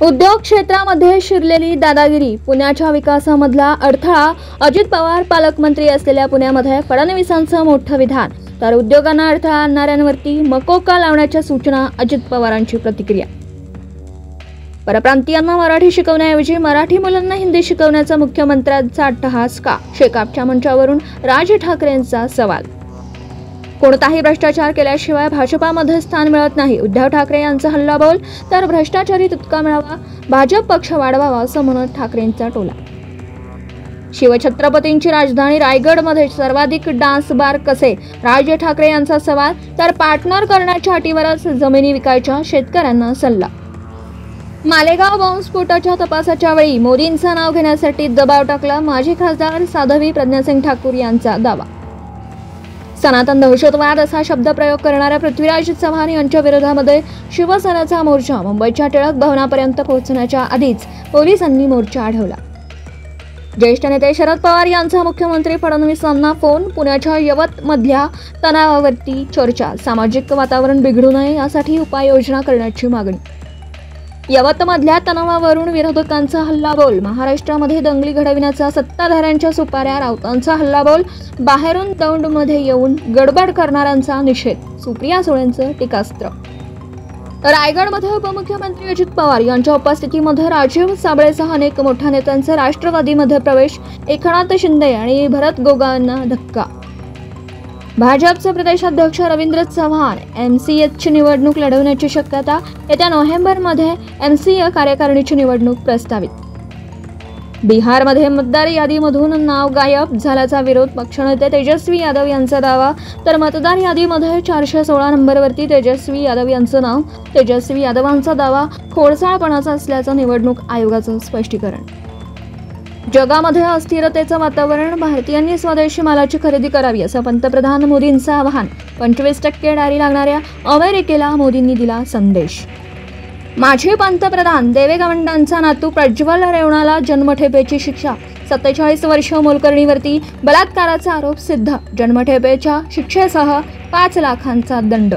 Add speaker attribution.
Speaker 1: उद्योग क्षेत्रामध्ये शिरलेली दादागिरी, पुण्याच्या विकासामधला अडथळा, अजित पवार पालकमंत्री असलेल्या पुण्यामध्ये फडणवीसांचं मोठं विधान, तर उद्योगांना अडथळा आणणाऱ्यांवरती मकोका लावण्याच्या सूचना, अजित पवारांची प्रतिक्रिया. परप्रांतीयांना मराठी शिकवण्याऐवजी मराठी मुलांना हिंदी शिकवण्याचा मुख्यमंत्र्यांचा अट्टहास का? शेकापच्या मंचावरून राज ठाकरेंचा सवाल. कोणताही भ्रष्टाचार केल्याशिवाय भाजपामध्ये स्थान मिळत नाही. उद्धव ठाकरे यांचा हल्लाबोल, तर भ्रष्टाचारी तुटका मिळावा, भाजप पक्ष वाढवावा असं म्हणत ठाकरेंचा टोला. शिवछत्रपतींची राजधानी रायगडमध्ये सर्वाधिक डान्स बार कसे? राज ठाकरे यांचा सवाल, तर पार्टनर करण्याच्या अटीवरच जमिनी विकायच्या, शेतकऱ्यांना सल्ला. मालेगाव बॉम्बस्फोटाच्या तपासाच्या वेळी मोदींचं नाव घेण्यासाठी दबाव टाकला, माजी खासदार साध्वी प्रज्ञासिंग ठाकूर यांचा दावा. सनातन दहशतवाद असा शब्दप्रयोग करणाऱ्या पृथ्वीराज चव्हाण यांच्या विरोधामध्ये शिवसेनेचा मोर्चा. मुंबईच्या टिळक भवनापर्यंत पोहोचण्याच्या आधीच पोलिसांनी मोर्चा अडवला. ज्येष्ठ नेते शरद पवार यांचा मुख्यमंत्री फडणवीसांना फोन. पुण्याच्या यवतमधल्या तणावावरती चर्चा. सामाजिक वातावरण बिघडू नये यासाठी उपाययोजना करण्याची मागणी. यवतमधल्या तणावावरून विरोधकांचा हल्लाबोल. महाराष्ट्रामध्ये दंगली घडविण्याचा सत्ताधाऱ्यांच्या सुपाऱ्या. राऊतांचा हल्लाबोल. बाहेरून दौंडमध्ये येऊन गडबड करणाऱ्यांचा निषेध. सुप्रिया सुळेंचं टीकास्त्र. रायगडमध्ये उपमुख्यमंत्री अजित पवार यांच्या उपस्थितीमध्ये राजीव साबळेसह अनेक मोठ्या नेत्यांचा राष्ट्रवादीमध्ये प्रवेश. एकनाथ शिंदे आणि भरत गोगांना धक्का. भाजपचे प्रदेशाध्यक्ष रवींद्र चव्हाण MCAची निवडणूक लढवण्याची शक्यता. येत्या नोव्हेंबरमध्ये MCA कार्यकारिणीची निवडणूक प्रस्तावित. बिहारमध्ये मतदार यादीमधून नाव गायब झाल्याचा विरोध पक्षनेते तेजस्वी यादव यांचा दावा. तर मतदार यादीमध्ये 416 नंबरवरती तेजस्वी यादव यांचं नाव. तेजस्वी यादवांचा दावा खोडसाळपणाचा असल्याचं निवडणूक आयोगाचं स्पष्टीकरण. जगामध्ये अस्थिरतेचं वातावरण. भारतीयांनी स्वदेशी मालाची खरेदी करावी असं पंतप्रधान मोदींचं आवाहन. 25% डारी लागणाऱ्या अमेरिकेला मोदींनी दिला संदेश. माजी पंतप्रधान देवेगौडांचा नातू प्रज्वल रेवणाला जन्मठेपेची शिक्षा. 47 वर्ष मोलकरणीवरती बलात्काराचा आरोप सिद्ध. जन्मठेपेच्या शिक्षेसह 5 लाखांचा दंड.